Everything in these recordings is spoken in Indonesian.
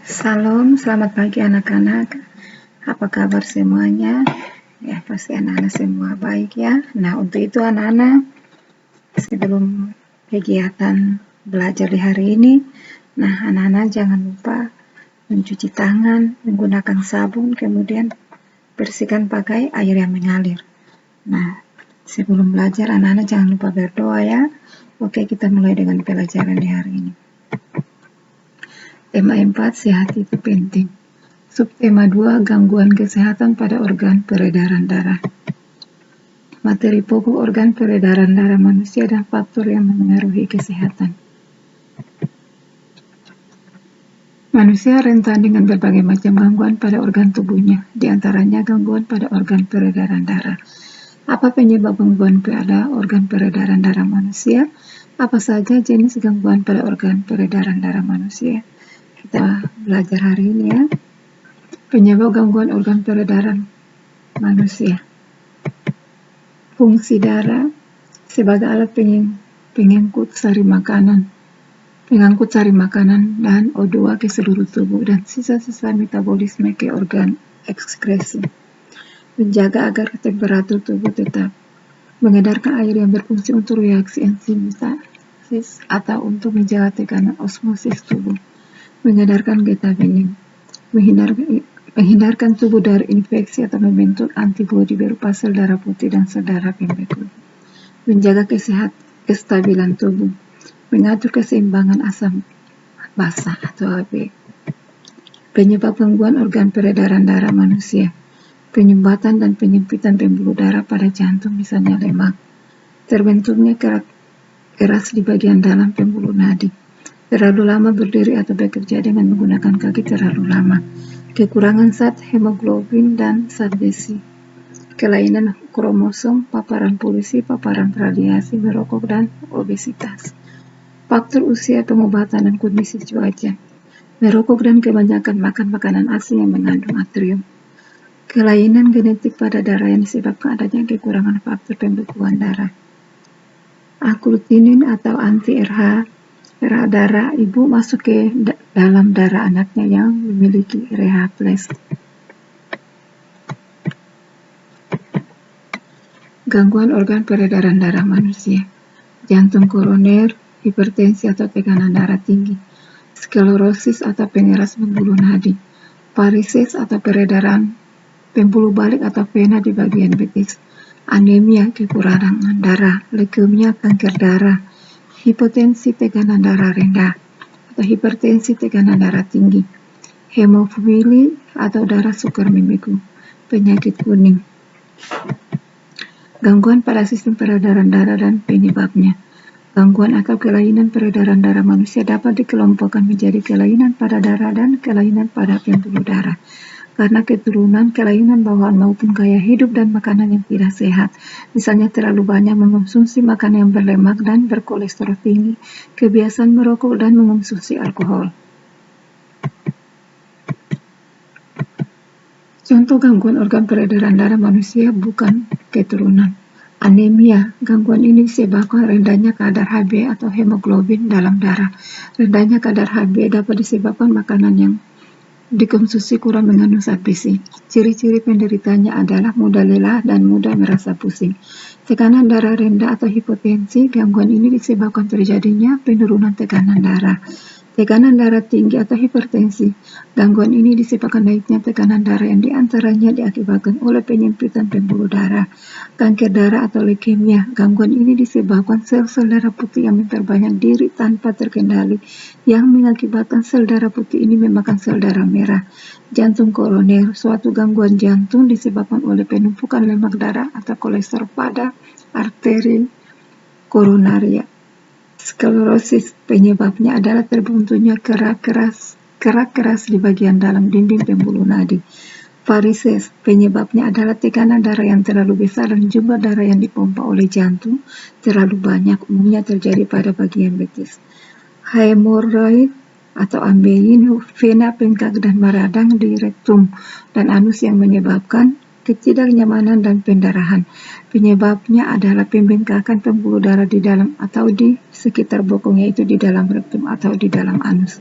Salam, selamat pagi anak-anak. Apa kabar semuanya? Ya, pasti anak-anak semua baik ya. Nah, untuk itu anak-anak, sebelum kegiatan belajar di hari ini, nah anak-anak jangan lupa mencuci tangan, menggunakan sabun, kemudian bersihkan pakai air yang mengalir. Nah, sebelum belajar anak-anak jangan lupa berdoa ya. Oke, kita mulai dengan pelajaran di hari ini. Tema 4, sehat itu penting. Subtema 2, gangguan kesehatan pada organ peredaran darah. Materi pokok organ peredaran darah manusia dan faktor yang memengaruhi kesehatan. Manusia rentan dengan berbagai macam gangguan pada organ tubuhnya, di antaranya gangguan pada organ peredaran darah. Apa penyebab gangguan pada organ peredaran darah manusia? Apa saja jenis gangguan pada organ peredaran darah manusia? Kita belajar hari ini ya. Penyebab gangguan organ peredaran manusia. Fungsi darah sebagai alat pengangkut sari makanan dan O2 ke seluruh tubuh dan sisa-sisa metabolisme ke organ ekskresi. Menjaga agar temperatur tubuh tetap. Mengedarkan air yang berfungsi untuk reaksi enzimatasis atau untuk menjaga tekanan osmosis tubuh. Mengedarkan beta bilin. Menghindarkan tubuh dari infeksi atau membentuk antibodi berupa sel darah putih dan sel darah pembeku. Menjaga kestabilan tubuh. Mengatur keseimbangan asam basa atau AB. Penyebab gangguan organ peredaran darah manusia. Penyumbatan dan penyempitan pembuluh darah pada jantung, misalnya lemak. Terbentuknya keras di bagian dalam pembuluh nadi. Terlalu lama berdiri atau bekerja dengan menggunakan kaki terlalu lama. Kekurangan zat hemoglobin dan zat besi. Kelainan kromosom, paparan polusi, paparan radiasi, merokok, dan obesitas. Faktor usia, pengobatan, dan kondisi cuaca. Merokok dan kebanyakan makan makanan asing yang mengandung natrium. Kelainan genetik pada darah yang disebabkan adanya kekurangan faktor pembekuan darah. Agglutinin atau anti-RH darah ibu masuk ke dalam darah anaknya yang memiliki RH+. Gangguan organ peredaran darah manusia. Jantung koroner, hipertensi atau tekanan darah tinggi, sklerosis atau pengeras pembuluh nadi, varises atau peredaran pembuluh balik atau vena di bagian betis, anemia, kekurangan darah, leukemia, kanker darah, hipotensi, tekanan darah rendah atau hipertensi, tekanan darah tinggi, hemofili atau darah sukar membeku, penyakit kuning. Gangguan pada sistem peredaran darah dan penyebabnya. Gangguan atau kelainan peredaran darah manusia dapat dikelompokkan menjadi kelainan pada darah dan kelainan pada pembuluh darah. Karena keturunan, kelainan bawaan maupun gaya hidup dan makanan yang tidak sehat. Misalnya terlalu banyak mengonsumsi makanan yang berlemak dan berkolesterol tinggi, kebiasaan merokok dan mengonsumsi alkohol. Contoh gangguan organ peredaran darah manusia bukan keturunan. Anemia, gangguan ini disebabkan rendahnya kadar Hb atau hemoglobin dalam darah. Rendahnya kadar Hb dapat disebabkan makanan yang dikonsumsi kurang mengandung zat besi. Ciri-ciri penderitanya adalah mudah lelah dan mudah merasa pusing. Tekanan darah rendah atau hipotensi, gangguan ini disebabkan terjadinya penurunan tekanan darah. Tekanan darah tinggi atau hipertensi, gangguan ini disebabkan naiknya tekanan darah yang diantaranya diakibatkan oleh penyempitan pembuluh darah. Kanker darah atau leukemia, gangguan ini disebabkan sel-sel darah putih yang memperbanyak diri tanpa terkendali, yang mengakibatkan sel darah putih ini memakan sel darah merah. Jantung koroner, suatu gangguan jantung disebabkan oleh penumpukan lemak darah atau kolesterol pada arteri koronaria. Sklerosis, penyebabnya adalah terbentuknya kerak keras di bagian dalam dinding pembuluh nadi. Varises, penyebabnya adalah tekanan darah yang terlalu besar dan jumlah darah yang dipompa oleh jantung terlalu banyak, umumnya terjadi pada bagian betis. Hemoroid atau ambeien, vena bengkak dan meradang di rektum dan anus yang menyebabkan ketidaknyamanan dan pendarahan. Penyebabnya adalah pembengkakan pembuluh darah di dalam atau di sekitar bokong, yaitu di dalam rektum atau di dalam anus.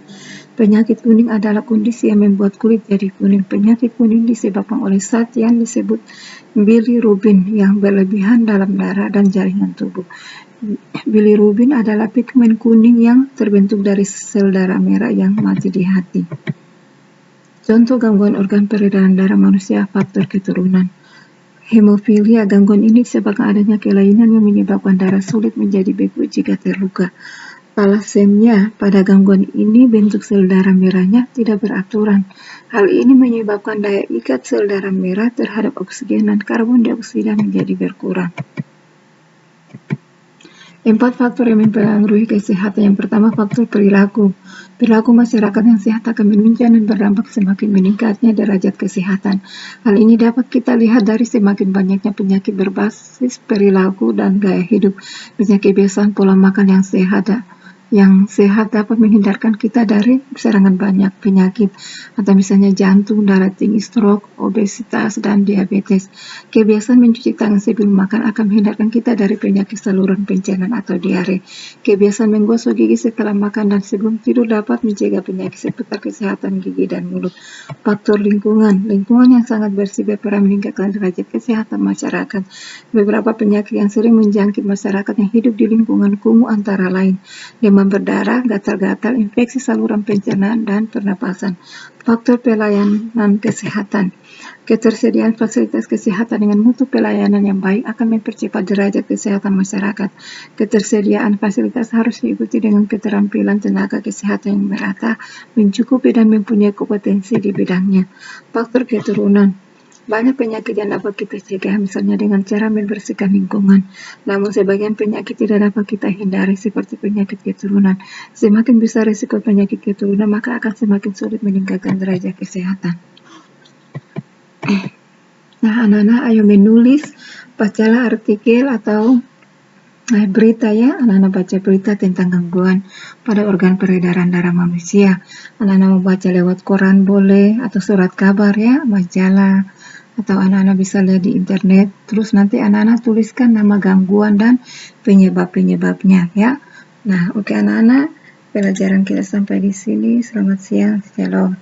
Penyakit kuning adalah kondisi yang membuat kulit jadi kuning. Penyakit kuning disebabkan oleh zat yang disebut bilirubin yang berlebihan dalam darah dan jaringan tubuh. Bilirubin adalah pigmen kuning yang terbentuk dari sel darah merah yang mati di hati. Contoh gangguan organ peredaran darah manusia, faktor keturunan. Hemofilia, gangguan ini disebabkan adanya kelainan yang menyebabkan darah sulit menjadi beku jika terluka. Thalassemia, pada gangguan ini bentuk sel darah merahnya tidak beraturan. Hal ini menyebabkan daya ikat sel darah merah terhadap oksigen dan karbon dioksida menjadi berkurang. 4 faktor yang mempengaruhi kesehatan. Yang pertama, faktor perilaku. Perilaku masyarakat yang sehat akan menunjang dan berdampak semakin meningkatnya derajat kesehatan. Hal ini dapat kita lihat dari semakin banyaknya penyakit berbasis perilaku dan gaya hidup. Misalnya kebiasaan pola makan yang sehat dapat menghindarkan kita dari serangan banyak penyakit, atau misalnya jantung, darah tinggi, stroke, obesitas, dan diabetes. Kebiasaan mencuci tangan sebelum makan akan menghindarkan kita dari penyakit saluran pencernaan atau diare. Kebiasaan menggosok gigi setelah makan dan sebelum tidur dapat mencegah penyakit seputar kesehatan gigi dan mulut. Faktor lingkungan. Lingkungan yang sangat bersih berperan meningkatkan derajat kesehatan masyarakat. Beberapa penyakit yang sering menjangkit masyarakat yang hidup di lingkungan kumuh antara lain demam berdarah, gatal-gatal, infeksi saluran pencernaan, dan pernapasan. Faktor pelayanan kesehatan. Ketersediaan fasilitas kesehatan dengan mutu pelayanan yang baik akan mempercepat derajat kesehatan masyarakat. Ketersediaan fasilitas harus diikuti dengan keterampilan tenaga kesehatan yang merata, mencukupi, dan mempunyai kompetensi di bidangnya. Faktor keturunan. Banyak penyakit yang dapat kita cegah, misalnya dengan cara membersihkan lingkungan. Namun sebagian penyakit tidak dapat kita hindari, seperti penyakit keturunan. Semakin besar risiko penyakit keturunan, maka akan semakin sulit meningkatkan derajat kesehatan. Nah, anak-anak ayo menulis, bacalah artikel atau berita ya. Anak-anak baca berita tentang gangguan pada organ peredaran darah manusia. Anak-anak mau baca lewat koran boleh, atau surat kabar ya, majalah, atau anak-anak bisa lihat di internet. Terus nanti anak-anak tuliskan nama gangguan dan penyebab-penyebabnya ya. Nah, oke anak-anak, pelajaran kita sampai di sini. Selamat siang, shalom.